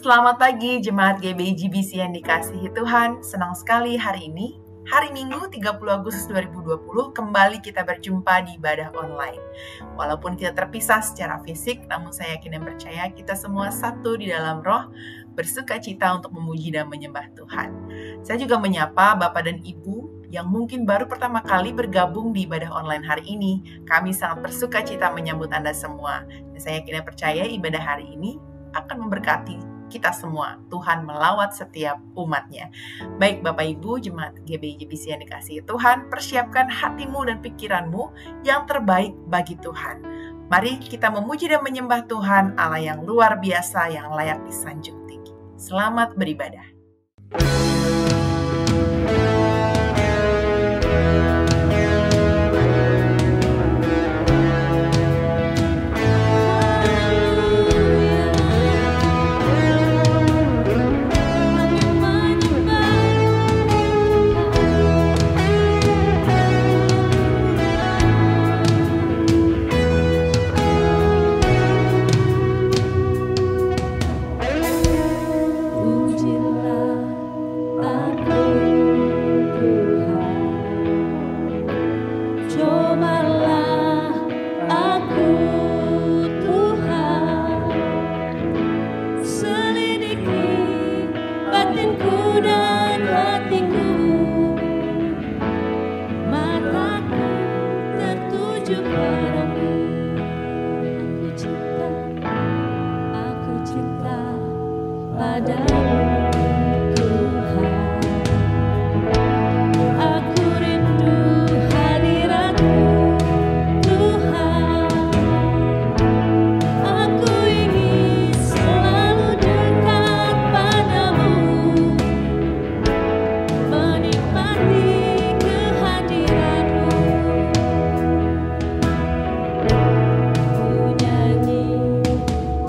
Selamat pagi Jemaat GBI GBC yang dikasihi Tuhan. Senang sekali hari ini, hari Minggu 30 Agustus 2020, kembali kita berjumpa di ibadah online. Walaupun kita terpisah secara fisik, namun saya yakin dan percaya kita semua satu di dalam roh, bersuka cita untuk memuji dan menyembah Tuhan. Saya juga menyapa Bapak dan Ibu yang mungkin baru pertama kali bergabung di ibadah online hari ini. Kami sangat bersuka cita menyambut Anda semua. Dan saya yakin dan percaya ibadah hari ini akan memberkati kita semua. Tuhan melawat setiap umatnya. Baik Bapak Ibu, Jemaat GBI GBC yang dikasihi Tuhan, persiapkan hatimu dan pikiranmu yang terbaik bagi Tuhan. Mari kita memuji dan menyembah Tuhan, Allah yang luar biasa, yang layak disanjung tinggi. Selamat beribadah.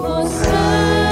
Hosana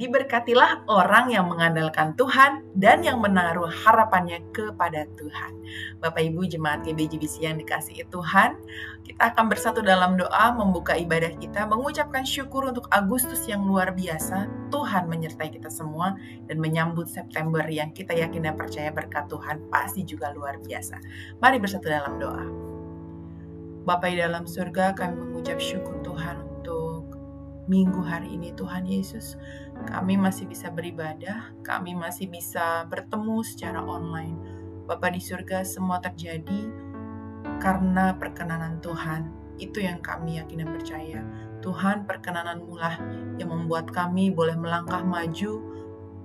Diberkatilah orang yang mengandalkan Tuhan dan yang menaruh harapannya kepada Tuhan. Bapak Ibu Jemaat GBJBC yang dikasihi Tuhan, kita akan bersatu dalam doa membuka ibadah kita, mengucapkan syukur untuk Agustus yang luar biasa. Tuhan menyertai kita semua dan menyambut September yang kita yakin dan percaya berkat Tuhan pasti juga luar biasa. Mari bersatu dalam doa. Bapa di dalam surga, kami mengucap syukur Tuhan untuk minggu hari ini Tuhan Yesus. Kami masih bisa beribadah, kami masih bisa bertemu secara online. Bapa di surga, semua terjadi karena perkenanan Tuhan. Itu yang kami yakin dan percaya. Tuhan, perkenanan-Mu lah yang membuat kami boleh melangkah maju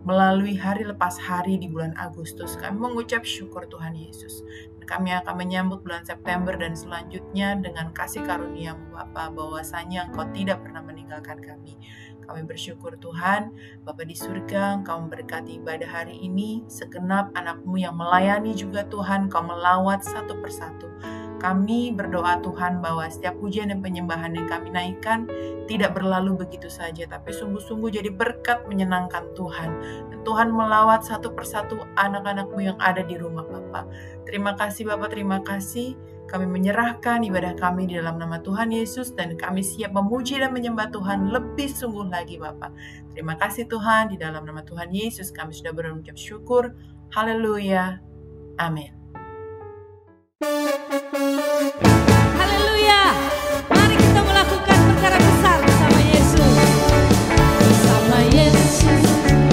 melalui hari lepas hari di bulan Agustus. Kami mengucap syukur Tuhan Yesus. Kami akan menyambut bulan September dan selanjutnya dengan kasih karunia-Mu Bapa, bahwasanya Engkau tidak pernah meninggalkan kami. Kami bersyukur Tuhan, Bapa di surga, Engkau memberkati ibadah hari ini, segenap anak-Mu yang melayani juga Tuhan, Engkau melawat satu persatu. Kami berdoa Tuhan bahwa setiap pujian dan penyembahan yang kami naikkan tidak berlalu begitu saja, tapi sungguh-sungguh jadi berkat menyenangkan Tuhan. Dan Tuhan melawat satu persatu anak-anak-Mu yang ada di rumah Bapa. Terima kasih Bapa, terima kasih. Kami menyerahkan ibadah kami di dalam nama Tuhan Yesus dan kami siap memuji dan menyembah Tuhan lebih sungguh lagi Bapa. Terima kasih Tuhan, di dalam nama Tuhan Yesus kami sudah berucap syukur. Haleluya. Amin. Haleluya. Mari kita melakukan perkara besar bersama Yesus. Bersama Yesus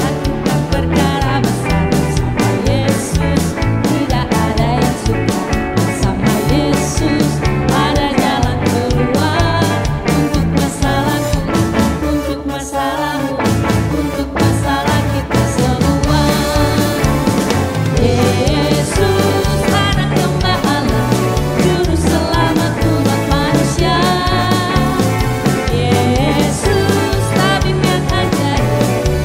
lakukan perkara besar. Bersama Yesus tidak ada yang sukar. Bersama Yesus ada jalan keluar. Untuk masalahku, untuk masalahmu, untuk masalah kita semua. Yesus anak domba Allah, juru selamat umat manusia. Yesus tabib yang ajaib,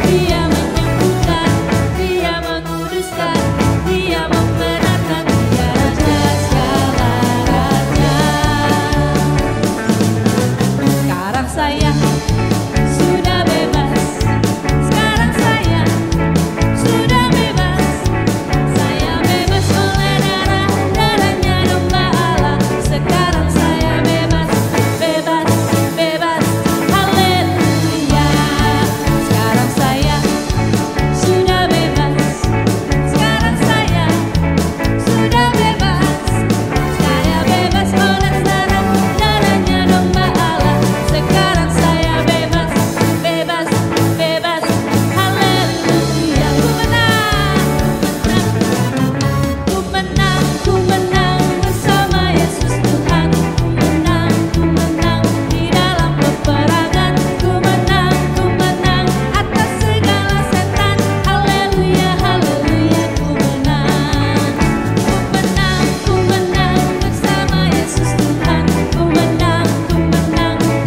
Dia menyembuhkan, Dia menguduskan, Dia membenarkan, Dia Raja segala raja. Sekarang saya sudah bebas, sekarang saya sudah bebas. Saya bebas oleh darahnya domba Allah. Sekarang saya bebas, bebas, bebas. Haleluya. Sekarang saya sudah bebas. Sekarang saya sudah bebas. Saya bebas oleh darahnya domba Allah. Sekarang saya bebas, bebas, bebas. Haleluya. Ku menang bersama Yesus Tuhan. Ku menang di dalam peperangan. Ku menang atas segala setan. Haleluya, haleluya, ku menang. Ku menang bersama Yesus Tuhan. Ku menang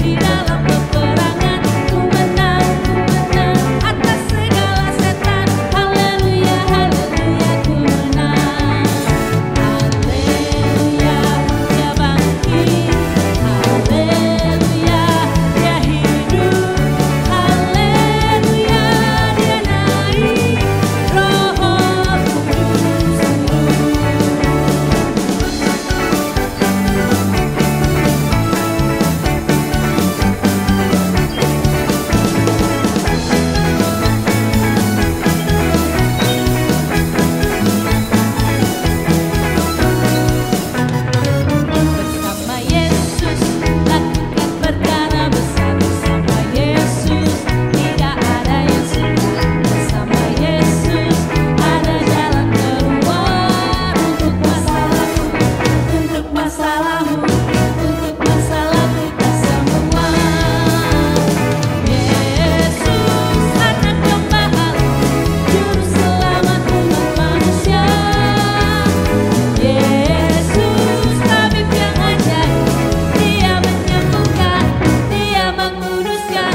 di dalam peperangan. Ku menang atas segala setan. Haleluya, haleluya, ku menang. Haleluya, Dia bangkit. Haleluya, Dia hidup. Haleluya, Dia naik. Roh Kudus turun. Bersama Yesus lakukan perkara besar. Bersama Yesus tidak ada yang sukar. Bersama Yesus ada jalan keluar. Untuk masalahku, untuk masalahmu, untuk masalah kita semua. Yesus anak domba Allah, juru selamat umat manusia. Yesus tabib yang ajaib, Dia menyembuhkan, Dia menguduskan,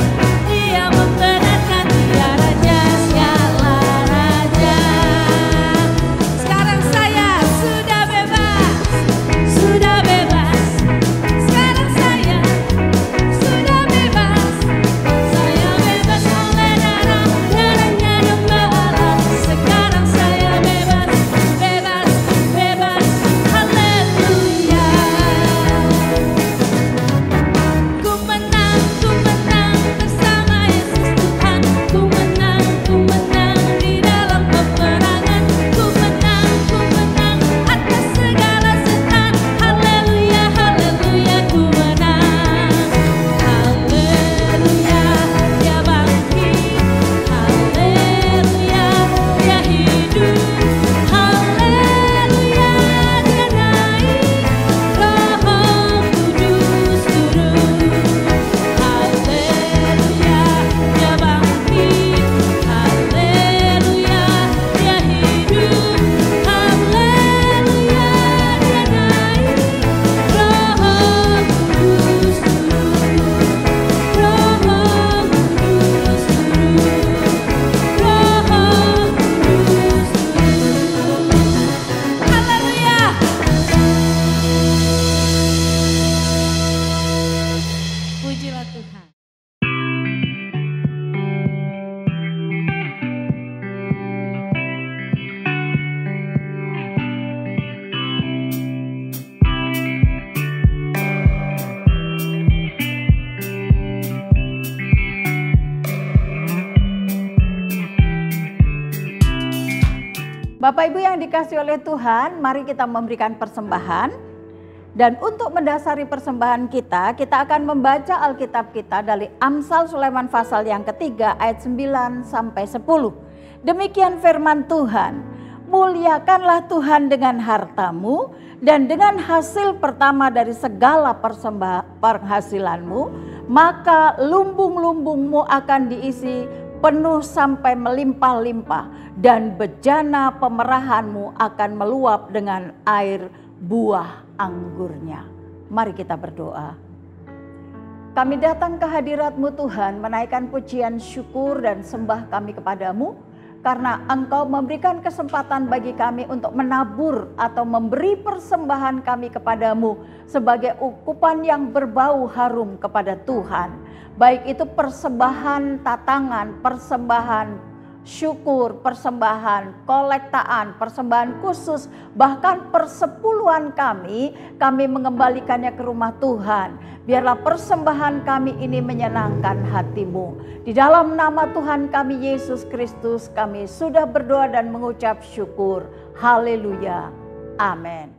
Dia membenarkan, Dia Raja segala raja. Sekarang saya sudah bebas, sudah bebas. Bapak Ibu yang dikasihi oleh Tuhan, mari kita memberikan persembahan. Dan untuk mendasari persembahan kita akan membaca Alkitab kita dari Amsal Sulaiman pasal yang ketiga ayat 9 sampai 10. Demikian firman Tuhan, muliakanlah Tuhan dengan hartamu dan dengan hasil pertama dari segala penghasilanmu, maka lumbung-lumbungmu akan diisi penuh sampai melimpah-limpah dan bejana pemerahanmu akan meluap dengan air buah anggurnya. Mari kita berdoa. Kami datang ke hadirat-Mu Tuhan, menaikkan pujian, syukur dan sembah kami kepadamu, karena Engkau memberikan kesempatan bagi kami untuk menabur atau memberi persembahan kami kepadamu sebagai ukupan yang berbau harum kepada Tuhan. Baik itu persembahan tatangan, persembahan syukur, persembahan kolektaan, persembahan khusus, bahkan persepuluhan kami mengembalikannya ke rumah Tuhan. Biarlah persembahan kami ini menyenangkan hati-Mu. Di dalam nama Tuhan kami Yesus Kristus kami sudah berdoa dan mengucap syukur. Haleluya. Amin.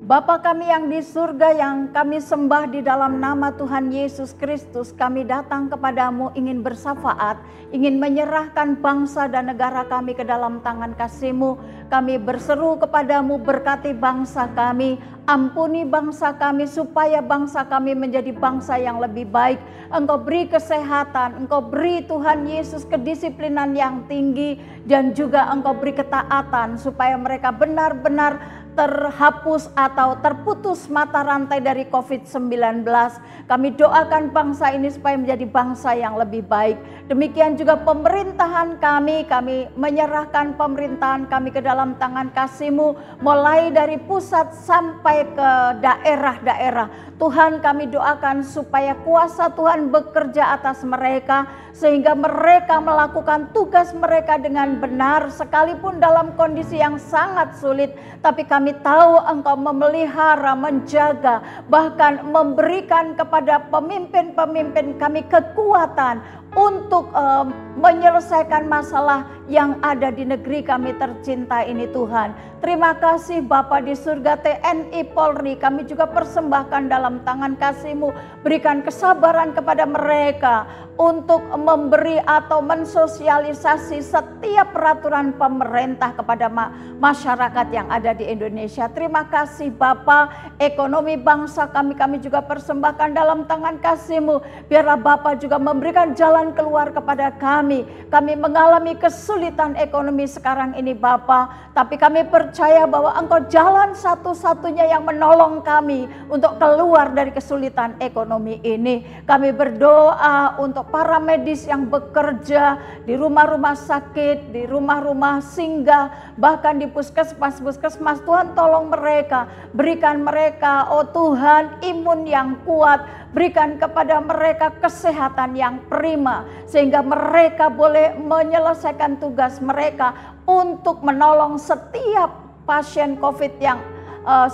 Bapa kami yang di surga, yang kami sembah di dalam nama Tuhan Yesus Kristus, kami datang kepadamu ingin bersafaat, ingin menyerahkan bangsa dan negara kami ke dalam tangan kasih-Mu. Kami berseru kepadamu, berkati bangsa kami, ampuni bangsa kami supaya bangsa kami menjadi bangsa yang lebih baik. Engkau beri kesehatan, Engkau beri Tuhan Yesus kedisiplinan yang tinggi, dan juga Engkau beri ketaatan supaya mereka benar-benar terhapus atau terputus mata rantai dari COVID-19. Kami doakan bangsa ini supaya menjadi bangsa yang lebih baik. Demikian juga pemerintahan kami menyerahkan pemerintahan kami ke dalam tangan kasih-Mu, mulai dari pusat sampai ke daerah-daerah. Tuhan, kami doakan supaya kuasa Tuhan bekerja atas mereka, sehingga mereka melakukan tugas mereka dengan benar, sekalipun dalam kondisi yang sangat sulit. Tapi kami tahu Engkau memelihara, menjaga, bahkan memberikan kepada pemimpin-pemimpin kami kekuatan untuk menyelesaikan masalah yang ada di negeri kami tercinta ini Tuhan. Terima kasih Bapa di surga, TNI Polri kami juga persembahkan dalam tangan kasih-Mu. Berikan kesabaran kepada mereka untuk memberi atau mensosialisasi setiap peraturan pemerintah kepada masyarakat yang ada di Indonesia. Terima kasih Bapa, ekonomi bangsa kami juga persembahkan dalam tangan kasih-Mu. Biarlah Bapa juga memberikan jalan keluar kepada kami. Kami mengalami kesulitan ekonomi sekarang ini Bapa, tapi kami percaya bahwa Engkau jalan satu-satunya yang menolong kami untuk keluar dari kesulitan ekonomi ini. Kami berdoa untuk para medis yang bekerja di rumah-rumah sakit, di rumah-rumah singgah, bahkan di puskesmas. Tuhan tolong mereka, berikan mereka oh Tuhan imun yang kuat, berikan kepada mereka kesehatan yang prima, sehingga mereka boleh menyelesaikan tugas mereka untuk menolong setiap pasien COVID yang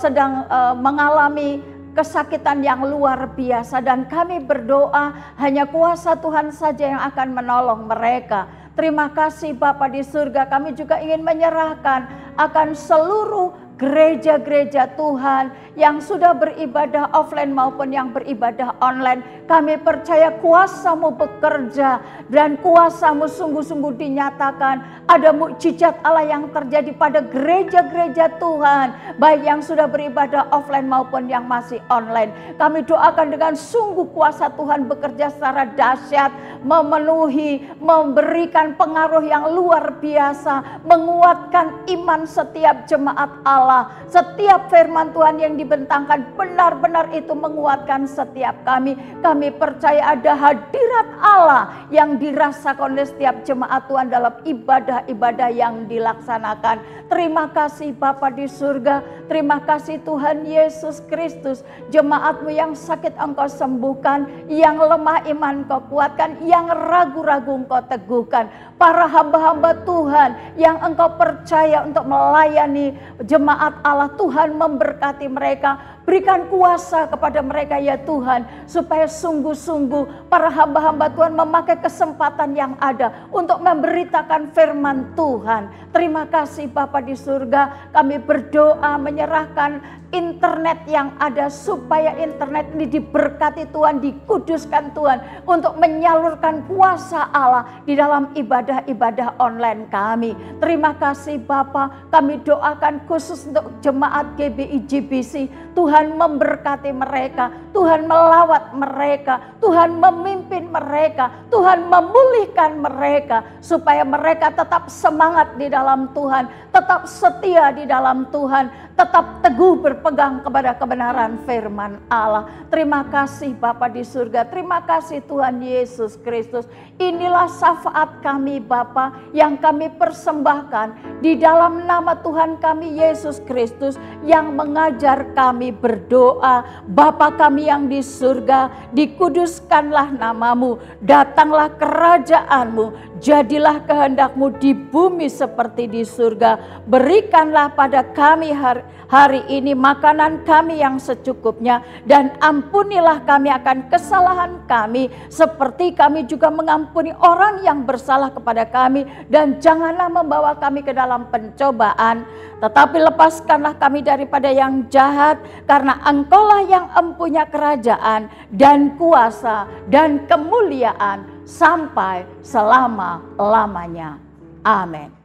sedang mengalami kesakitan yang luar biasa. Dan kami berdoa hanya kuasa Tuhan saja yang akan menolong mereka. Terima kasih Bapa di surga, kami juga ingin menyerahkan akan seluruh gereja-gereja Tuhan yang sudah beribadah offline maupun yang beribadah online. Kami percaya kuasa-Mu bekerja dan kuasa-Mu sungguh-sungguh dinyatakan. Ada mukjizat Allah yang terjadi pada gereja-gereja Tuhan, baik yang sudah beribadah offline maupun yang masih online. Kami doakan dengan sungguh kuasa Tuhan bekerja secara dahsyat, memenuhi, memberikan pengaruh yang luar biasa, menguatkan iman setiap jemaat Allah. Setiap firman Tuhan yang dibentangkan benar-benar itu menguatkan setiap kami. Kami percaya ada hadirat Allah yang dirasakan oleh setiap jemaat Tuhan dalam ibadah-ibadah yang dilaksanakan. Terima kasih Bapa di surga, terima kasih Tuhan Yesus Kristus. Jemaat-Mu yang sakit Engkau sembuhkan, yang lemah iman Engkau kuatkan, yang ragu-ragu Engkau teguhkan. Para hamba-hamba Tuhan yang Engkau percaya untuk melayani jemaat Allah, Tuhan memberkati mereka. Berikan kuasa kepada mereka ya Tuhan, supaya sungguh-sungguh para hamba-hamba Tuhan memakai kesempatan yang ada untuk memberitakan firman Tuhan. Terima kasih Bapa di surga, kami berdoa menyerahkan internet yang ada supaya internet ini diberkati Tuhan, dikuduskan Tuhan untuk menyalurkan kuasa Allah di dalam ibadah-ibadah online kami. Terima kasih Bapa, kami doakan khusus untuk jemaat GBI GBC. Tuhan memberkati mereka, Tuhan melawat mereka, Tuhan memimpin mereka, Tuhan memulihkan mereka supaya mereka tetap semangat di dalam Tuhan, tetap setia di dalam Tuhan, tetap teguh berpegang kepada kebenaran firman Allah. Terima kasih Bapa di surga, terima kasih Tuhan Yesus Kristus. Inilah syafaat kami Bapa yang kami persembahkan di dalam nama Tuhan kami Yesus Kristus yang mengajar kami berdoa. Bapa kami yang di surga, dikuduskanlah namamu, datanglah kerajaan-Mu, jadilah kehendak-Mu di bumi seperti di surga. Berikanlah pada kami hari hari ini makanan kami yang secukupnya, dan ampunilah kami akan kesalahan kami seperti kami juga mengampuni orang yang bersalah kepada kami, dan janganlah membawa kami ke dalam pencobaan, tetapi lepaskanlah kami daripada yang jahat, karena Engkaulah yang empunya kerajaan dan kuasa dan kemuliaan sampai selama-lamanya. Amin.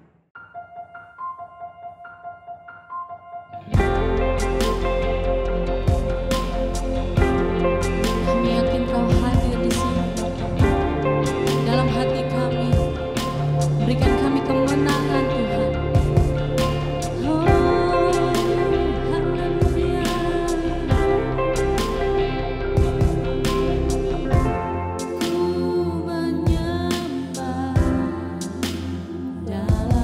Kami yakin Kau hadir di sini. Dalam hati kami, berikan kami kemenangan Tuhan. Oh, haleluya. Ku menyembah dalam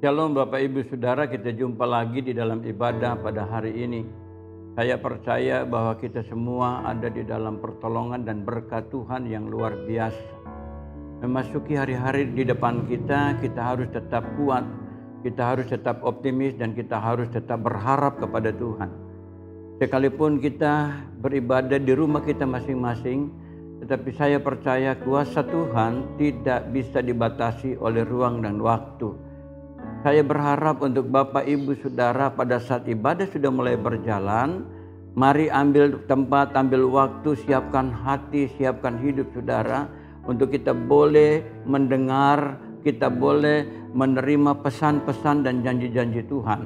Shalom Bapak Ibu Saudara, kita jumpa lagi di dalam ibadah pada hari ini. Saya percaya bahwa kita semua ada di dalam pertolongan dan berkat Tuhan yang luar biasa. Memasuki hari-hari di depan kita harus tetap kuat, kita harus tetap optimis, dan kita harus tetap berharap kepada Tuhan. Sekalipun kita beribadah di rumah kita masing-masing, tetapi saya percaya kuasa Tuhan tidak bisa dibatasi oleh ruang dan waktu. Saya berharap untuk Bapak Ibu Saudara pada saat ibadah sudah mulai berjalan, mari ambil tempat, ambil waktu, siapkan hati, siapkan hidup saudara untuk kita boleh mendengar, kita boleh menerima pesan-pesan dan janji-janji Tuhan.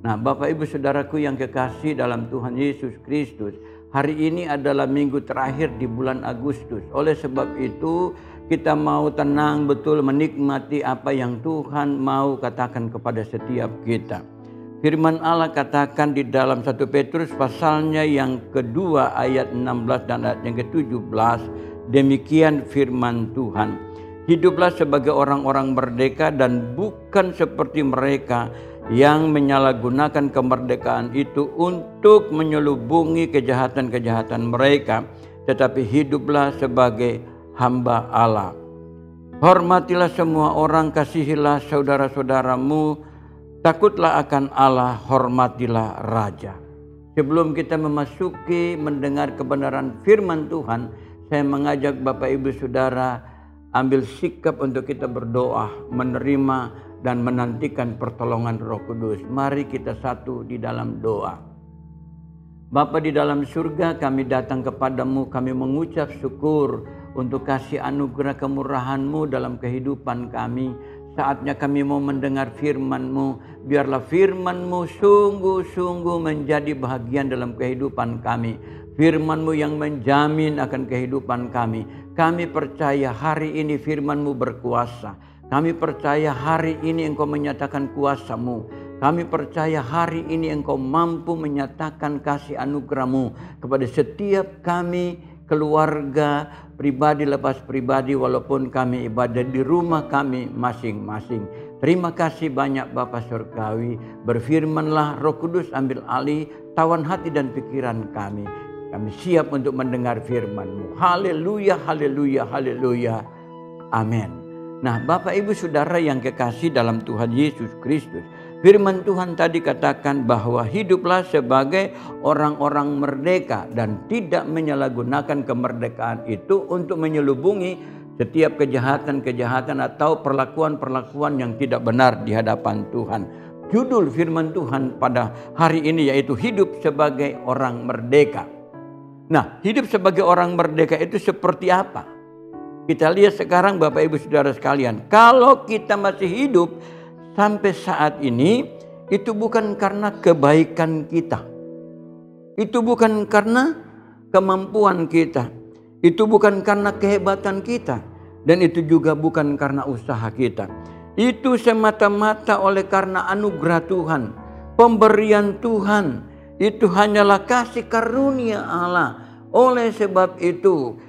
Nah, Bapak Ibu Saudaraku yang kekasih dalam Tuhan Yesus Kristus, hari ini adalah minggu terakhir di bulan Agustus. Oleh sebab itu, kita mau tenang betul menikmati apa yang Tuhan mau katakan kepada setiap kita. Firman Allah katakan di dalam 1 Petrus pasalnya yang kedua ayat 16 dan ayat yang ke-17. Demikian firman Tuhan. Hiduplah sebagai orang-orang merdeka dan bukan seperti mereka yang menyalahgunakan kemerdekaan itu untuk menyelubungi kejahatan-kejahatan mereka. Tetapi hiduplah sebagai hamba Allah. Hormatilah semua orang, kasihilah saudara-saudaramu, takutlah akan Allah, hormatilah raja. Sebelum kita memasuki mendengar kebenaran firman Tuhan, saya mengajak Bapak Ibu Saudara ambil sikap untuk kita berdoa, menerima dan menantikan pertolongan Roh Kudus. Mari kita satu di dalam doa. Bapa di dalam surga, kami datang kepadamu, kami mengucap syukur untuk kasih anugerah kemurahan-Mu dalam kehidupan kami. Saatnya kami mau mendengar firman-Mu. Biarlah firman-Mu sungguh-sungguh menjadi bahagian dalam kehidupan kami. Firman-Mu yang menjamin akan kehidupan kami. Kami percaya hari ini firman-Mu berkuasa. Kami percaya hari ini Engkau menyatakan kuasa-Mu. Kami percaya hari ini Engkau mampu menyatakan kasih anugerah-Mu kepada setiap kami, keluarga, pribadi lepas pribadi, walaupun kami ibadah di rumah kami masing-masing. Terima kasih banyak Bapa Surgawi. Berfirmanlah, Roh Kudus ambil alih, tawan hati dan pikiran kami. Kami siap untuk mendengar firman-Mu. Haleluya, haleluya, haleluya. Amin. Nah, Bapak Ibu Saudara yang kekasih dalam Tuhan Yesus Kristus, firman Tuhan tadi katakan bahwa hiduplah sebagai orang-orang merdeka dan tidak menyalahgunakan kemerdekaan itu untuk menyelubungi setiap kejahatan-kejahatan atau perlakuan-perlakuan yang tidak benar di hadapan Tuhan. Judul firman Tuhan pada hari ini yaitu hidup sebagai orang merdeka. Nah, hidup sebagai orang merdeka itu seperti apa? Kita lihat sekarang Bapak Ibu Saudara sekalian, kalau kita masih hidup sampai saat ini, itu bukan karena kebaikan kita. Itu bukan karena kemampuan kita. Itu bukan karena kehebatan kita. Dan itu juga bukan karena usaha kita. Itu semata-mata oleh karena anugerah Tuhan. Pemberian Tuhan. Itu hanyalah kasih karunia Allah. Oleh sebab itu,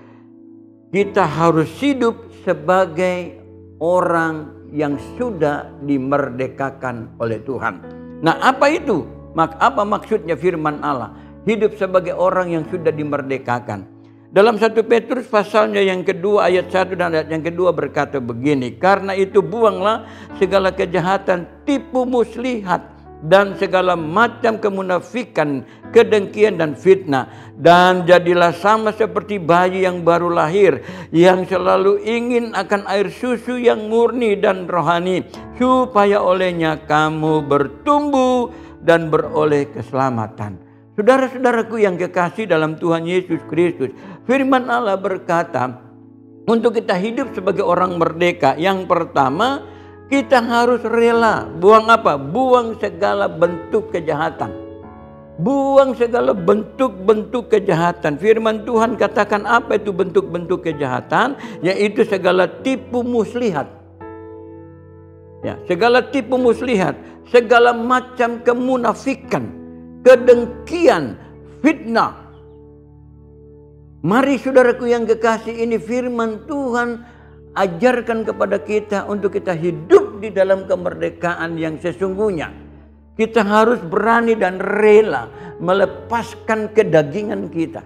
kita harus hidup sebagai orang yang sudah dimerdekakan oleh Tuhan. Nah, apa itu? Apa maksudnya firman Allah? Hidup sebagai orang yang sudah dimerdekakan. Dalam 1 Petrus pasalnya yang kedua ayat 1 dan ayat yang kedua berkata begini. Karena itu buanglah segala kejahatan, tipu muslihat, dan segala macam kemunafikan, kedengkian dan fitnah. Dan jadilah sama seperti bayi yang baru lahir, yang selalu ingin akan air susu yang murni dan rohani, supaya olehnya kamu bertumbuh dan beroleh keselamatan. Saudara-saudaraku yang kekasih dalam Tuhan Yesus Kristus, firman Allah berkata, untuk kita hidup sebagai orang merdeka, yang pertama, kita harus rela buang apa? Buang segala bentuk kejahatan. Buang segala bentuk-bentuk kejahatan. Firman Tuhan katakan apa itu bentuk-bentuk kejahatan? Yaitu segala tipu muslihat. Ya, segala tipu muslihat, segala macam kemunafikan, kedengkian, fitnah. Mari saudaraku yang kekasih, ini firman Tuhan ajarkan kepada kita untuk kita hidup hidup di dalam kemerdekaan yang sesungguhnya, kita harus berani dan rela melepaskan kedagingan kita.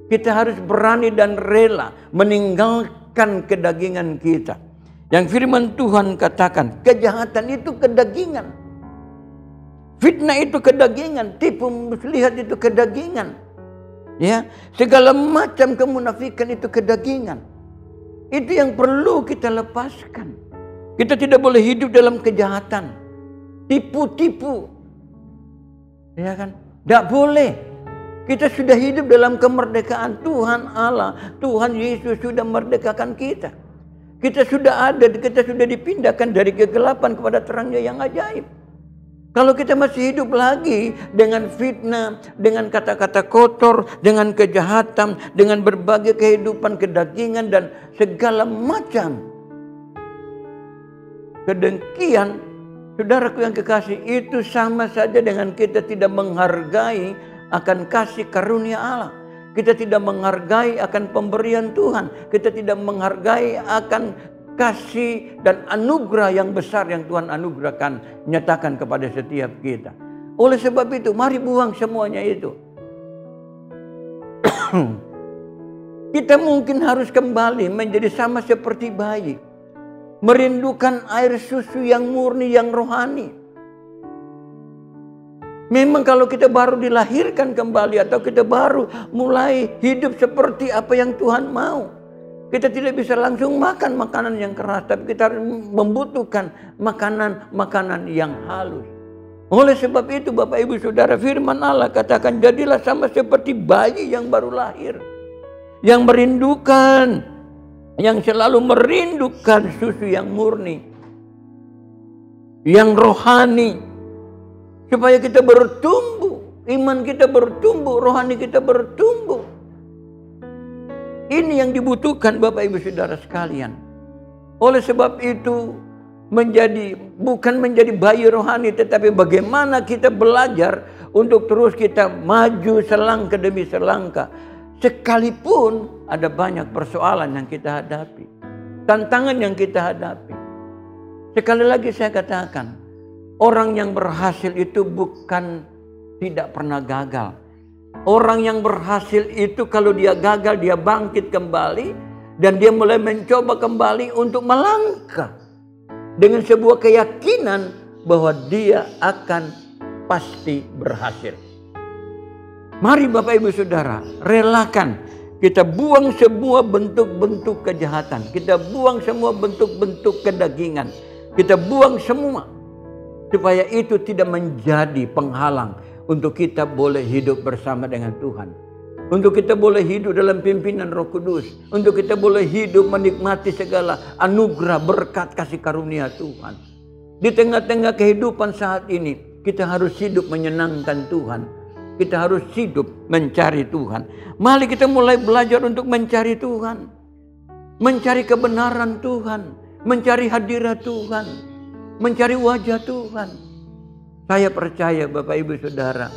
Kita harus berani dan rela meninggalkan kedagingan kita. Yang firman Tuhan katakan, kejahatan itu kedagingan. Fitnah itu kedagingan, tipu muslihat itu kedagingan. Ya, segala macam kemunafikan itu kedagingan. Itu yang perlu kita lepaskan. Kita tidak boleh hidup dalam kejahatan, tipu-tipu. Ya kan? Tidak boleh. Kita sudah hidup dalam kemerdekaan Tuhan Allah, Tuhan Yesus sudah merdekakan kita. Kita sudah ada, kita sudah dipindahkan dari kegelapan kepada terangnya yang ajaib. Kalau kita masih hidup lagi dengan fitnah, dengan kata-kata kotor, dengan kejahatan, dengan berbagai kehidupan kedagingan dan segala macam kedengkian, saudaraku yang kekasih, itu sama saja dengan kita tidak menghargai akan kasih karunia Allah. Kita tidak menghargai akan pemberian Tuhan. Kita tidak menghargai akan kasih dan anugerah yang besar yang Tuhan anugerahkan, nyatakan kepada setiap kita. Oleh sebab itu, mari buang semuanya itu. Kita mungkin harus kembali menjadi sama seperti bayi. Merindukan air susu yang murni, yang rohani. Memang kalau kita baru dilahirkan kembali atau kita baru mulai hidup seperti apa yang Tuhan mau, kita tidak bisa langsung makan makanan yang keras, tapi kita harus membutuhkan makanan yang halus. Oleh sebab itu Bapak Ibu Saudara, firman Allah katakan, jadilah sama seperti bayi yang baru lahir, yang merindukan, yang selalu merindukan susu yang murni, yang rohani, supaya kita bertumbuh, iman kita bertumbuh, rohani kita bertumbuh. Ini yang dibutuhkan Bapak Ibu Saudara sekalian. Oleh sebab itu, bukan menjadi bayi rohani, tetapi bagaimana kita belajar untuk terus kita maju selangkah demi selangkah. Sekalipun ada banyak persoalan yang kita hadapi, tantangan yang kita hadapi. Sekali lagi saya katakan, orang yang berhasil itu bukan tidak pernah gagal. Orang yang berhasil itu kalau dia gagal, dia bangkit kembali dan dia mulai mencoba kembali untuk melangkah dengan sebuah keyakinan bahwa dia akan pasti berhasil. Mari Bapak Ibu Saudara, relakan kita buang semua bentuk-bentuk kejahatan, kita buang semua bentuk-bentuk kedagingan, kita buang semua, supaya itu tidak menjadi penghalang untuk kita boleh hidup bersama dengan Tuhan. Untuk kita boleh hidup dalam pimpinan Roh Kudus. Untuk kita boleh hidup menikmati segala anugerah berkat kasih karunia Tuhan. Di tengah-tengah kehidupan saat ini, kita harus hidup menyenangkan Tuhan. Kita harus hidup mencari Tuhan. Mari kita mulai belajar untuk mencari Tuhan. Mencari kebenaran Tuhan. Mencari hadirat Tuhan. Mencari wajah Tuhan. Saya percaya Bapak Ibu Saudara,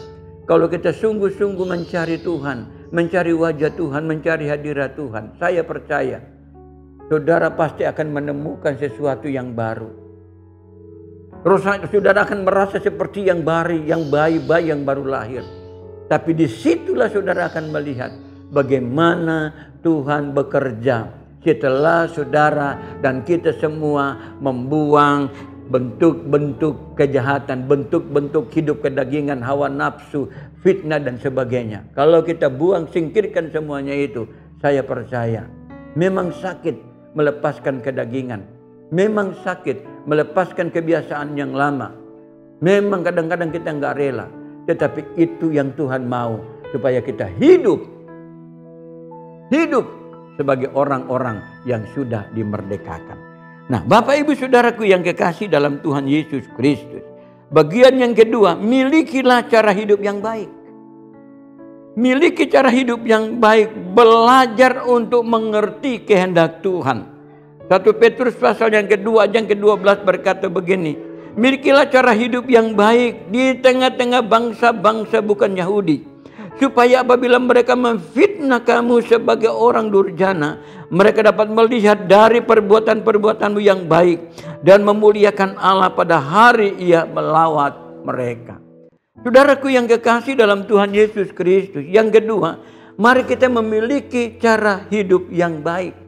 kalau kita sungguh-sungguh mencari Tuhan, mencari wajah Tuhan, mencari hadirat Tuhan, saya percaya saudara pasti akan menemukan sesuatu yang baru. Saudara akan merasa seperti yang bayi yang baru lahir. Tapi disitulah saudara akan melihat bagaimana Tuhan bekerja setelah saudara dan kita semua membuang bentuk-bentuk kejahatan, bentuk-bentuk hidup kedagingan, hawa nafsu, fitnah dan sebagainya. Kalau kita buang, singkirkan semuanya itu, saya percaya memang sakit melepaskan kedagingan. Memang sakit melepaskan kebiasaan yang lama. Memang kadang-kadang kita nggak rela. Tetapi itu yang Tuhan mau, supaya kita hidup sebagai orang-orang yang sudah dimerdekakan. Nah, Bapak Ibu Saudaraku yang kekasih dalam Tuhan Yesus Kristus. Bagian yang kedua, milikilah cara hidup yang baik. Miliki cara hidup yang baik, belajar untuk mengerti kehendak Tuhan. 1 Petrus pasal yang kedua, ayat yang ke-12 berkata begini, milikilah cara hidup yang baik di tengah-tengah bangsa-bangsa bukan Yahudi. supaya apabila mereka memfitnah kamu sebagai orang durjana, mereka dapat melihat dari perbuatan-perbuatanmu yang baik dan memuliakan Allah pada hari Ia melawat mereka. Saudaraku yang kekasih dalam Tuhan Yesus Kristus, yang kedua, mari kita memiliki cara hidup yang baik.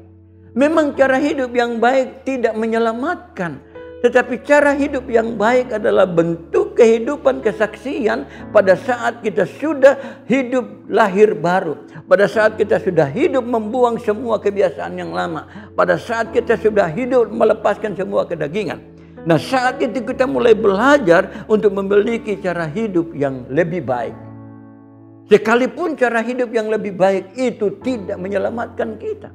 Memang cara hidup yang baik tidak menyelamatkan, tetapi cara hidup yang baik adalah bentuk kehidupan kesaksian pada saat kita sudah hidup lahir baru. Pada saat kita sudah hidup membuang semua kebiasaan yang lama. Pada saat kita sudah hidup melepaskan semua kedagingan. Nah, saat itu kita mulai belajar untuk memiliki cara hidup yang lebih baik. Sekalipun cara hidup yang lebih baik itu tidak menyelamatkan kita,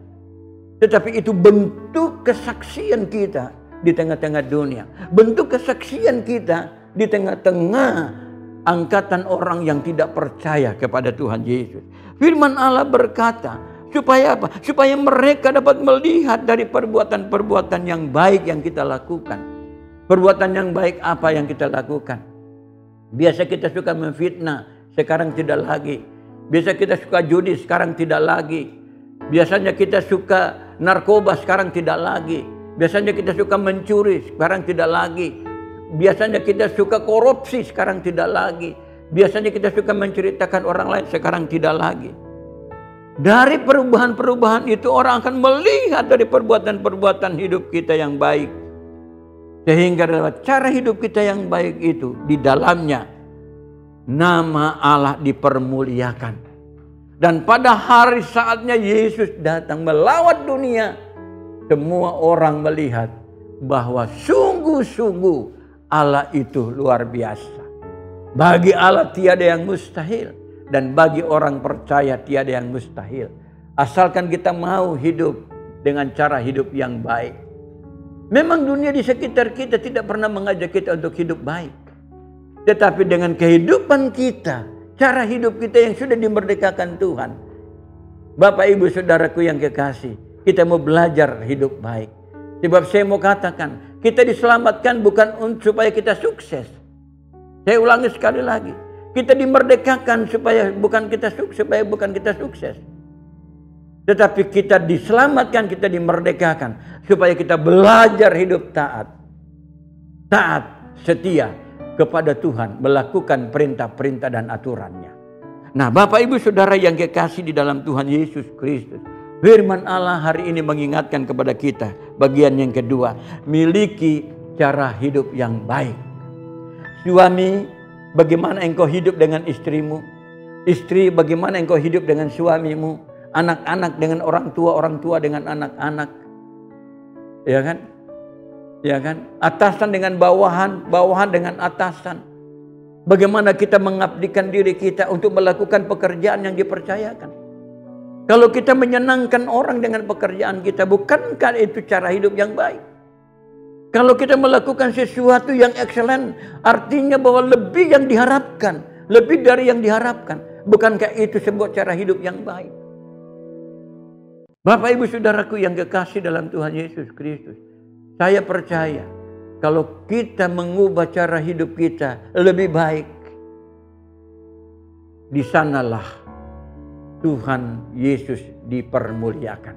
tetapi itu bentuk kesaksian kita di tengah-tengah dunia. Bentuk kesaksian kita di tengah-tengah angkatan orang yang tidak percaya kepada Tuhan Yesus. Firman Allah berkata, supaya apa? Supaya mereka dapat melihat dari perbuatan-perbuatan yang baik yang kita lakukan. Perbuatan yang baik apa yang kita lakukan? Biasa kita suka memfitnah, sekarang tidak lagi. Biasa kita suka judi, sekarang tidak lagi. Biasanya kita suka narkoba, sekarang tidak lagi. Biasanya kita suka mencuri, sekarang tidak lagi. Biasanya kita suka korupsi, sekarang tidak lagi. Biasanya kita suka menceritakan orang lain, sekarang tidak lagi. Dari perubahan-perubahan itu orang akan melihat dari perbuatan-perbuatan hidup kita yang baik. Sehingga lewat cara hidup kita yang baik itu, di dalamnya nama Allah dipermuliakan. Dan pada hari saatnya Yesus datang melawat dunia, semua orang melihat bahwa sungguh-sungguh Allah itu luar biasa. Bagi Allah tiada yang mustahil, dan bagi orang percaya tiada yang mustahil. Asalkan kita mau hidup dengan cara hidup yang baik. Memang dunia di sekitar kita tidak pernah mengajak kita untuk hidup baik. Tetapi dengan kehidupan kita, cara hidup kita yang sudah dimerdekakan Tuhan, Bapak Ibu Saudaraku yang kekasih, kita mau belajar hidup baik. Sebab saya mau katakan, kita diselamatkan bukan supaya kita sukses. Saya ulangi sekali lagi, kita dimerdekakan supaya bukan kita sukses. Tetapi kita diselamatkan, kita dimerdekakan supaya kita belajar hidup taat, setia kepada Tuhan, melakukan perintah-perintah dan aturannya. Nah, Bapak Ibu Saudara yang kekasih di dalam Tuhan Yesus Kristus, firman Allah hari ini mengingatkan kepada kita bagian yang kedua, miliki cara hidup yang baik. Suami, bagaimana engkau hidup dengan istrimu? Istri, bagaimana engkau hidup dengan suamimu? Anak-anak dengan orang tua dengan anak-anak. Ya kan? Ya kan? Atasan dengan bawahan, bawahan dengan atasan. Bagaimana kita mengabdikan diri kita untuk melakukan pekerjaan yang dipercayakan? Kalau kita menyenangkan orang dengan pekerjaan kita, bukankah itu cara hidup yang baik? Kalau kita melakukan sesuatu yang excellent, artinya bahwa lebih yang diharapkan, lebih dari yang diharapkan. Bukankah itu sebuah cara hidup yang baik? Bapak Ibu Saudaraku yang kekasih dalam Tuhan Yesus Kristus, saya percaya kalau kita mengubah cara hidup kita lebih baik, di sanalah Tuhan Yesus dipermuliakan.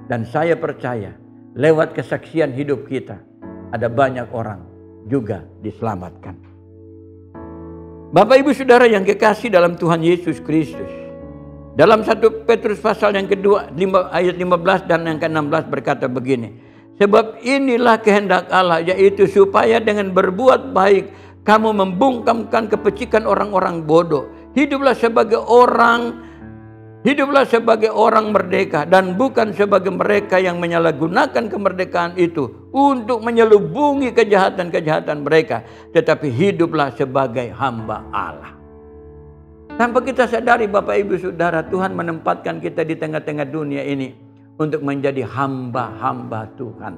Dan saya percaya lewat kesaksian hidup kita ada banyak orang juga diselamatkan. Bapak Ibu Saudara yang kekasih dalam Tuhan Yesus Kristus, dalam 1 Petrus pasal yang kedua ayat 15 dan yang ke-16 berkata begini, sebab inilah kehendak Allah, yaitu supaya dengan berbuat baik kamu membungkamkan kepecikan orang-orang bodoh. Hiduplah sebagai orang merdeka dan bukan sebagai mereka yang menyalahgunakan kemerdekaan itu untuk menyelubungi kejahatan-kejahatan mereka, tetapi hiduplah sebagai hamba Allah. Tanpa kita sadari Bapak Ibu Saudara, Tuhan menempatkan kita di tengah-tengah dunia ini untuk menjadi hamba-hamba Tuhan.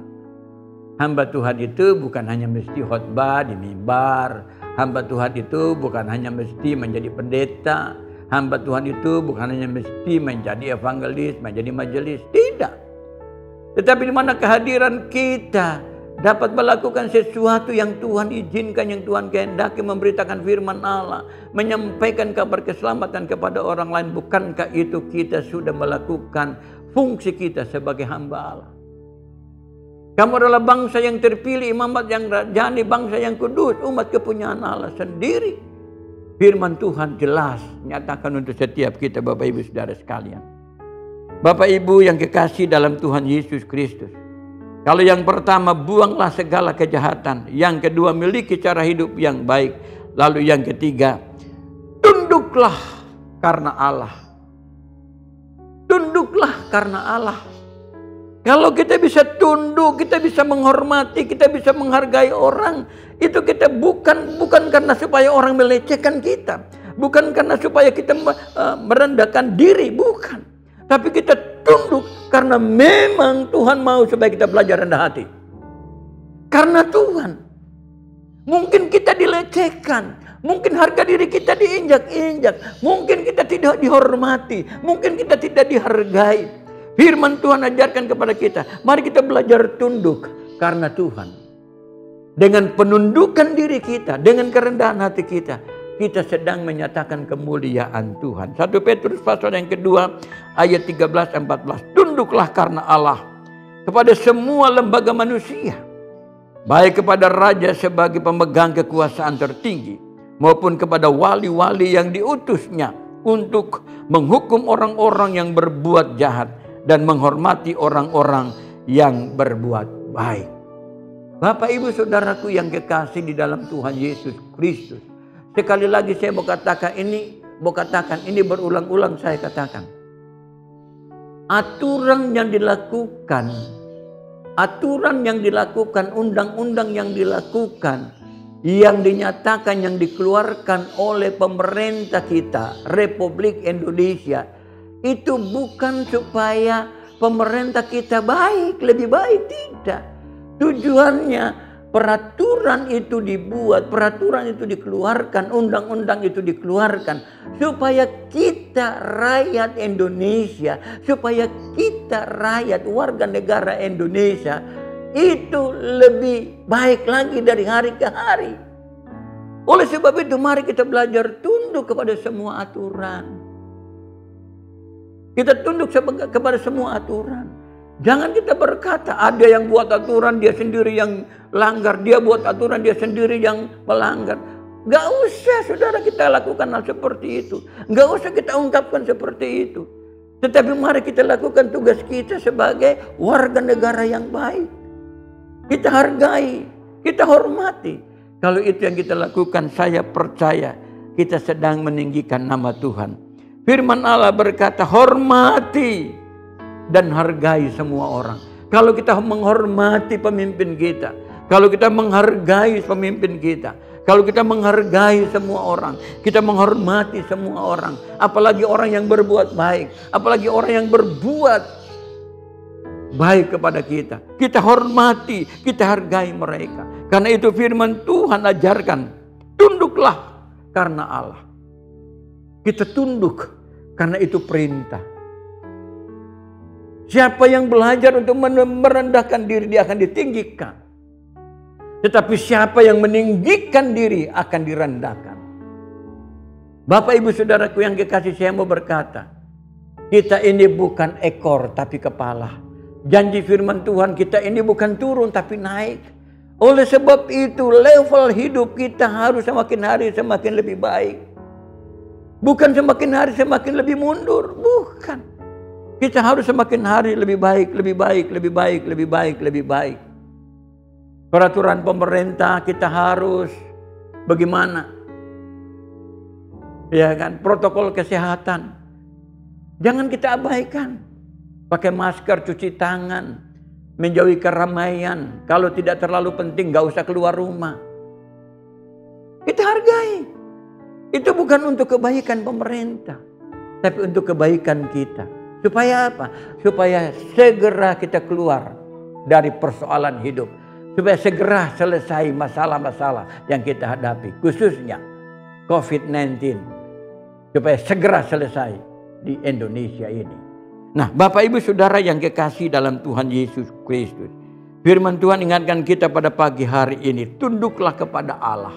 Hamba Tuhan itu bukan hanya mesti khotbah di mimbar. Hamba Tuhan itu bukan hanya mesti menjadi pendeta. Hamba Tuhan itu bukan hanya mesti menjadi evangelis, menjadi majelis. Tidak. Tetapi di mana kehadiran kita dapat melakukan sesuatu yang Tuhan izinkan, yang Tuhan kehendaki, memberitakan firman Allah, menyampaikan kabar keselamatan kepada orang lain. Bukankah itu kita sudah melakukan fungsi kita sebagai hamba Allah? Kamu adalah bangsa yang terpilih, imamat yang rajani, bangsa yang kudus, umat kepunyaan Allah sendiri. Firman Tuhan jelas nyatakan untuk setiap kita, Bapak Ibu Saudara sekalian. Bapak Ibu yang kekasih dalam Tuhan Yesus Kristus. Kalau yang pertama, buanglah segala kejahatan. Yang kedua, miliki cara hidup yang baik. Lalu yang ketiga, tunduklah karena Allah. Tunduklah karena Allah. Kalau kita bisa tunduk, kita bisa menghormati, kita bisa menghargai orang, itu kita bukan karena supaya orang melecehkan kita, bukan karena supaya kita merendahkan diri, bukan. Tapi kita tunduk karena memang Tuhan mau supaya kita belajar rendah hati. Karena Tuhan. Mungkin kita dilecehkan, mungkin harga diri kita diinjak-injak, mungkin kita tidak dihormati, mungkin kita tidak dihargai. Firman Tuhan ajarkan kepada kita, mari kita belajar tunduk karena Tuhan. Dengan penundukan diri kita, dengan kerendahan hati kita, kita sedang menyatakan kemuliaan Tuhan. 1 Petrus pasal yang kedua ayat 13-14. Tunduklah karena Allah kepada semua lembaga manusia, baik kepada raja sebagai pemegang kekuasaan tertinggi, maupun kepada wali-wali yang diutusnya untuk menghukum orang-orang yang berbuat jahat dan menghormati orang-orang yang berbuat baik. Bapak Ibu Saudaraku yang kekasih di dalam Tuhan Yesus Kristus. Sekali lagi saya mau katakan ini berulang-ulang saya katakan. Aturan yang dilakukan, undang-undang yang dilakukan, yang dinyatakan, yang dikeluarkan oleh pemerintah kita, Republik Indonesia, itu bukan supaya pemerintah kita lebih baik, tidak. Tujuannya peraturan itu dibuat, peraturan itu dikeluarkan, undang-undang itu dikeluarkan supaya kita rakyat Indonesia, supaya kita rakyat warga negara Indonesia itu lebih baik lagi dari hari ke hari. Oleh sebab itu mari kita belajar tunduk kepada semua aturan. Kita tunduk kepada semua aturan. Jangan kita berkata ada yang buat aturan dia sendiri yang langgar, dia buat aturan dia sendiri yang melanggar. Gak usah saudara kita lakukan hal seperti itu. Gak usah kita ungkapkan seperti itu. Tetapi mari kita lakukan tugas kita sebagai warga negara yang baik. Kita hargai, kita hormati. Kalau itu yang kita lakukan, saya percaya kita sedang meninggikan nama Tuhan. Firman Allah berkata, hormati dan hargai semua orang. Kalau kita menghormati pemimpin kita, kalau kita menghargai pemimpin kita, kalau kita menghargai semua orang, kita menghormati semua orang, apalagi orang yang berbuat baik, apalagi orang yang berbuat baik kepada kita, kita hormati, kita hargai mereka. Karena itu firman Tuhan ajarkan, tunduklah karena Allah. Kita tunduk karena itu perintah. Siapa yang belajar untuk merendahkan diri, dia akan ditinggikan. Tetapi siapa yang meninggikan diri akan direndahkan. Bapak ibu saudaraku yang kekasih, saya mau berkata, kita ini bukan ekor tapi kepala. Janji firman Tuhan, kita ini bukan turun tapi naik. Oleh sebab itu level hidup kita harus semakin hari semakin lebih baik. Bukan semakin hari semakin lebih mundur, bukan. Kita harus semakin hari lebih baik, lebih baik, lebih baik, lebih baik, lebih baik. Peraturan pemerintah kita harus bagaimana? Ya kan, protokol kesehatan. Jangan kita abaikan. Pakai masker, cuci tangan, menjauhi keramaian. Kalau tidak terlalu penting, gak usah keluar rumah. Kita hargai. Itu bukan untuk kebaikan pemerintah, tapi untuk kebaikan kita. Supaya apa? Supaya segera kita keluar dari persoalan hidup. Supaya segera selesai masalah-masalah yang kita hadapi. Khususnya COVID-19. Supaya segera selesai di Indonesia ini. Nah, Bapak Ibu Saudara yang kekasih dalam Tuhan Yesus Kristus. Firman Tuhan ingatkan kita pada pagi hari ini, tunduklah kepada Allah.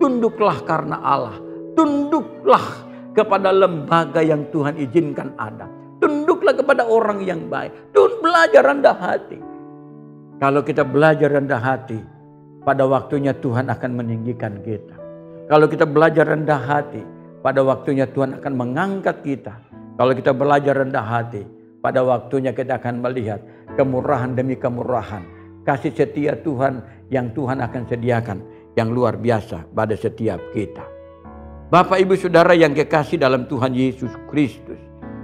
Tunduklah karena Allah. Tunduklah kepada lembaga yang Tuhan izinkan ada. Tunduklah kepada orang yang baik. Belajar rendah hati. Kalau kita belajar rendah hati, pada waktunya Tuhan akan meninggikan kita. Kalau kita belajar rendah hati, pada waktunya Tuhan akan mengangkat kita. Kalau kita belajar rendah hati, pada waktunya kita akan melihat kemurahan demi kemurahan. Kasih setia Tuhan yang Tuhan akan sediakan yang luar biasa pada setiap kita. Bapak, Ibu, Saudara yang kekasih dalam Tuhan Yesus Kristus.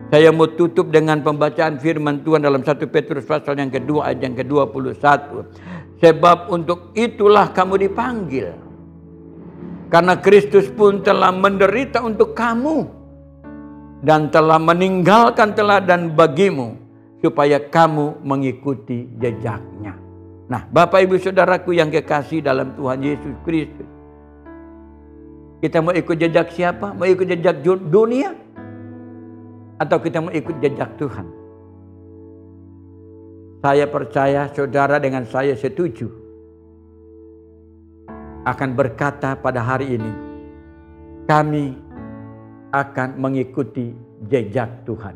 Saya mau tutup dengan pembacaan firman Tuhan dalam 1 Petrus pasal yang kedua ayat yang ke-21. Sebab untuk itulah kamu dipanggil. Karena Kristus pun telah menderita untuk kamu. Dan telah meninggalkan teladan bagimu. Supaya kamu mengikuti jejaknya. Nah, Bapak, Ibu, Saudaraku yang kekasih dalam Tuhan Yesus Kristus. Kita mau ikut jejak siapa? Mau ikut jejak dunia? Atau kita mau ikut jejak Tuhan? Saya percaya saudara dengan saya setuju akan berkata pada hari ini, kami akan mengikuti jejak Tuhan.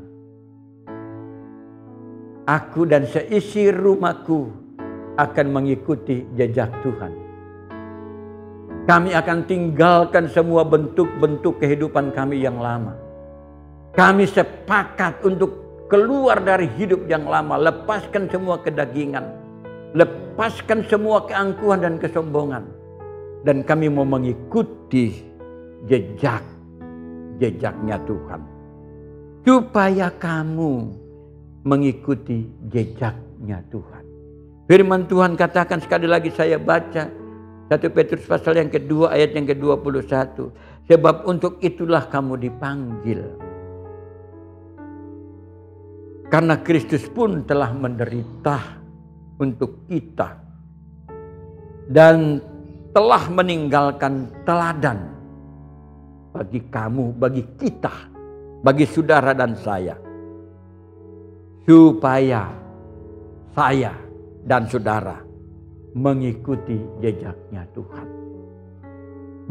Aku dan seisi rumahku akan mengikuti jejak Tuhan. Kami akan tinggalkan semua bentuk-bentuk kehidupan kami yang lama. Kami sepakat untuk keluar dari hidup yang lama. Lepaskan semua kedagingan. Lepaskan semua keangkuhan dan kesombongan. Dan kami mau mengikuti jejaknya Tuhan. Supaya kamu mengikuti jejaknya Tuhan. Firman Tuhan katakan sekali lagi saya baca. 1 Petrus pasal yang kedua ayat yang ke-21. Sebab untuk itulah kamu dipanggil. Karena Kristus pun telah menderita untuk kita. Dan telah meninggalkan teladan bagi kamu, bagi kita, bagi saudara dan saya. Supaya saya dan saudara mengikuti jejaknya Tuhan.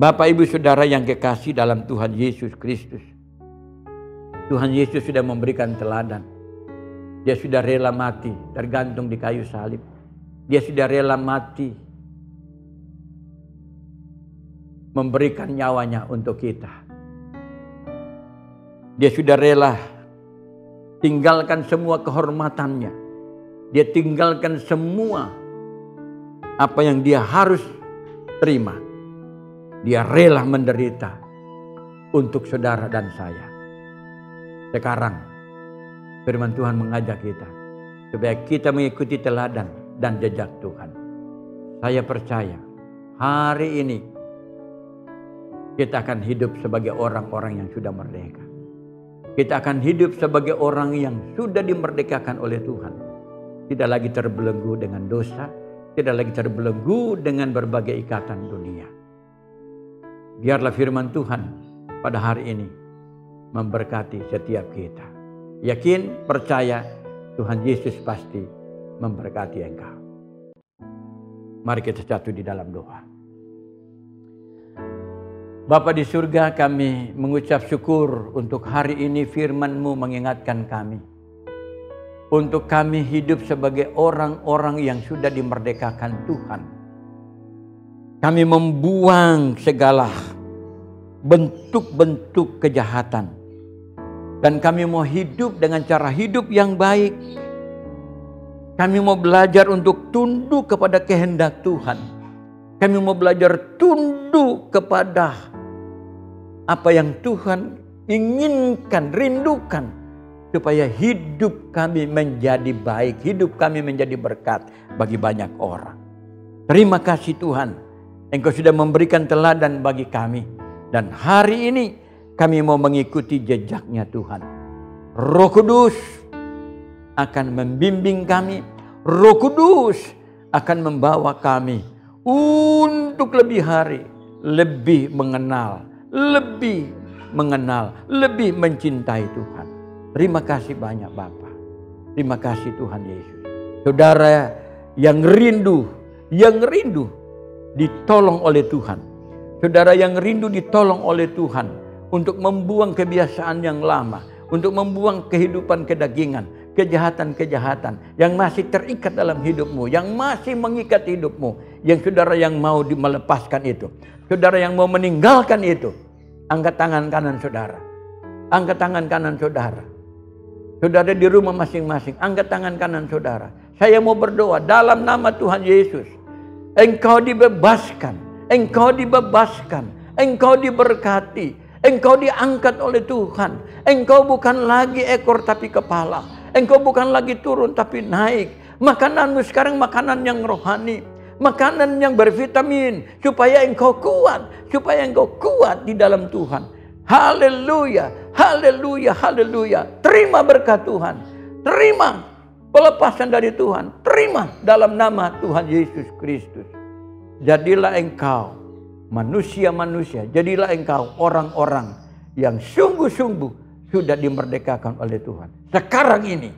Bapak, Ibu, Saudara yang kekasih dalam Tuhan Yesus Kristus. Tuhan Yesus sudah memberikan teladan. Dia sudah rela mati, tergantung di kayu salib. Dia sudah rela mati, memberikan nyawanya untuk kita. Dia sudah rela tinggalkan semua kehormatannya. Dia tinggalkan semua apa yang dia harus terima. Dia rela menderita untuk saudara dan saya. Sekarang firman Tuhan mengajak kita supaya kita mengikuti teladan dan jejak Tuhan. Saya percaya hari ini kita akan hidup sebagai orang-orang yang sudah merdeka. Kita akan hidup sebagai orang yang sudah dimerdekakan oleh Tuhan. Tidak lagi terbelenggu dengan dosa, tidak lagi terbelenggu dengan berbagai ikatan dunia. Biarlah firman Tuhan pada hari ini memberkati setiap kita. Yakin, percaya, Tuhan Yesus pasti memberkati engkau. Mari kita jatuh di dalam doa. Bapa di surga, kami mengucap syukur untuk hari ini firman-Mu mengingatkan kami. Untuk kami hidup sebagai orang-orang yang sudah dimerdekakan Tuhan. Kami membuang segala bentuk-bentuk kejahatan. Dan kami mau hidup dengan cara hidup yang baik. Kami mau belajar untuk tunduk kepada kehendak Tuhan. Kami mau belajar tunduk kepada apa yang Tuhan inginkan, rindukan. Supaya hidup kami menjadi baik, hidup kami menjadi berkat bagi banyak orang. Terima kasih Tuhan, Engkau sudah memberikan teladan bagi kami. Dan hari ini kami mau mengikuti jejaknya Tuhan. Roh Kudus akan membimbing kami. Roh Kudus akan membawa kami untuk lebih hari, lebih mengenal, lebih mencintai Tuhan. Terima kasih banyak Bapa. Terima kasih Tuhan Yesus. Saudara yang rindu ditolong oleh Tuhan. Saudara yang rindu ditolong oleh Tuhan untuk membuang kebiasaan yang lama, untuk membuang kehidupan kedagingan, kejahatan-kejahatan yang masih terikat dalam hidupmu, yang masih mengikat hidupmu, yang saudara yang mau melepaskan itu, saudara yang mau meninggalkan itu, angkat tangan kanan saudara, angkat tangan kanan saudara. Saudara di rumah masing-masing, angkat tangan kanan saudara. Saya mau berdoa dalam nama Tuhan Yesus. Engkau dibebaskan, engkau dibebaskan, engkau diberkati, engkau diangkat oleh Tuhan. Engkau bukan lagi ekor tapi kepala. Engkau bukan lagi turun tapi naik. Makananmu sekarang makanan yang rohani, makanan yang bervitamin, supaya engkau kuat, di dalam Tuhan. Haleluya, haleluya, haleluya. Terima berkat Tuhan, terima pelepasan dari Tuhan, terima dalam nama Tuhan Yesus Kristus. Jadilah engkau manusia-manusia, jadilah engkau orang-orang yang sungguh-sungguh sudah dimerdekakan oleh Tuhan. Sekarang ini,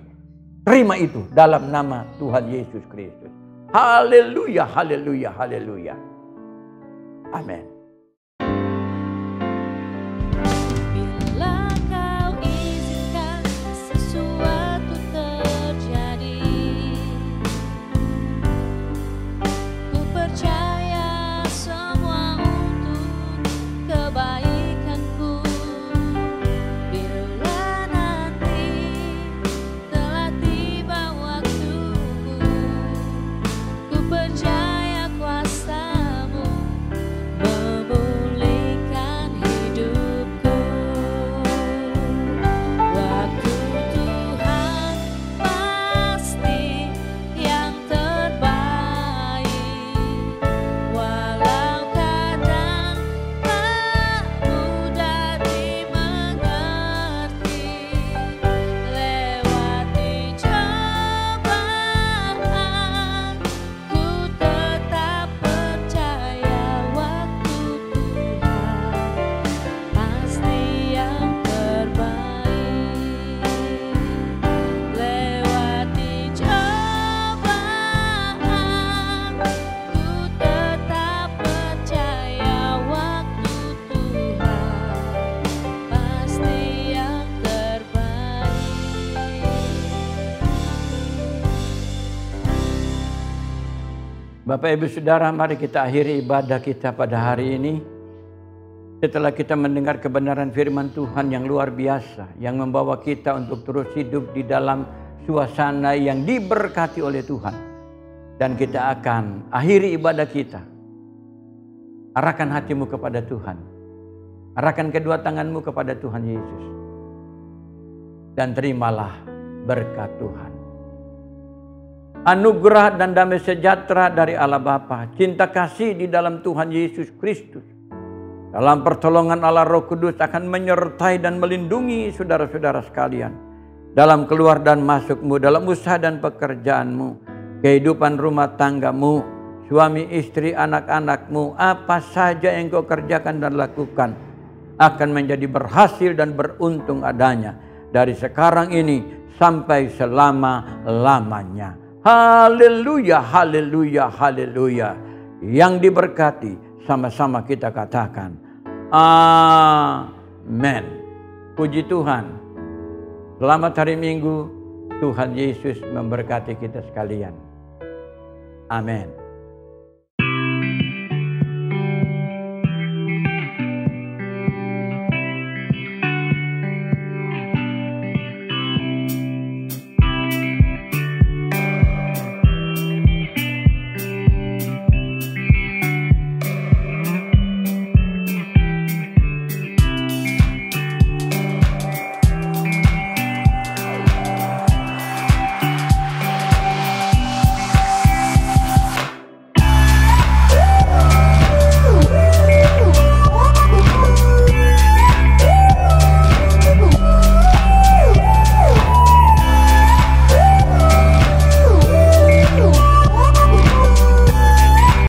terima itu dalam nama Tuhan Yesus Kristus. Haleluya, haleluya, haleluya. Amin. Bapak Ibu Saudara, mari kita akhiri ibadah kita pada hari ini. Setelah kita mendengar kebenaran firman Tuhan yang luar biasa, yang membawa kita untuk terus hidup di dalam suasana yang diberkati oleh Tuhan. Dan kita akan akhiri ibadah kita. Arahkan hatimu kepada Tuhan. Arahkan kedua tanganmu kepada Tuhan Yesus. Dan terimalah berkat Tuhan. Anugerah dan damai sejahtera dari Allah Bapa, cinta kasih di dalam Tuhan Yesus Kristus, dalam pertolongan Allah Roh Kudus akan menyertai dan melindungi saudara-saudara sekalian, dalam keluar dan masukmu, dalam usaha dan pekerjaanmu, kehidupan rumah tanggamu, suami istri, anak-anakmu, apa saja yang kau kerjakan dan lakukan akan menjadi berhasil dan beruntung adanya dari sekarang ini sampai selama-lamanya. Haleluya, haleluya, haleluya. Yang diberkati sama-sama kita katakan amin. Puji Tuhan. Selamat hari Minggu. Tuhan Yesus memberkati kita sekalian. Amin.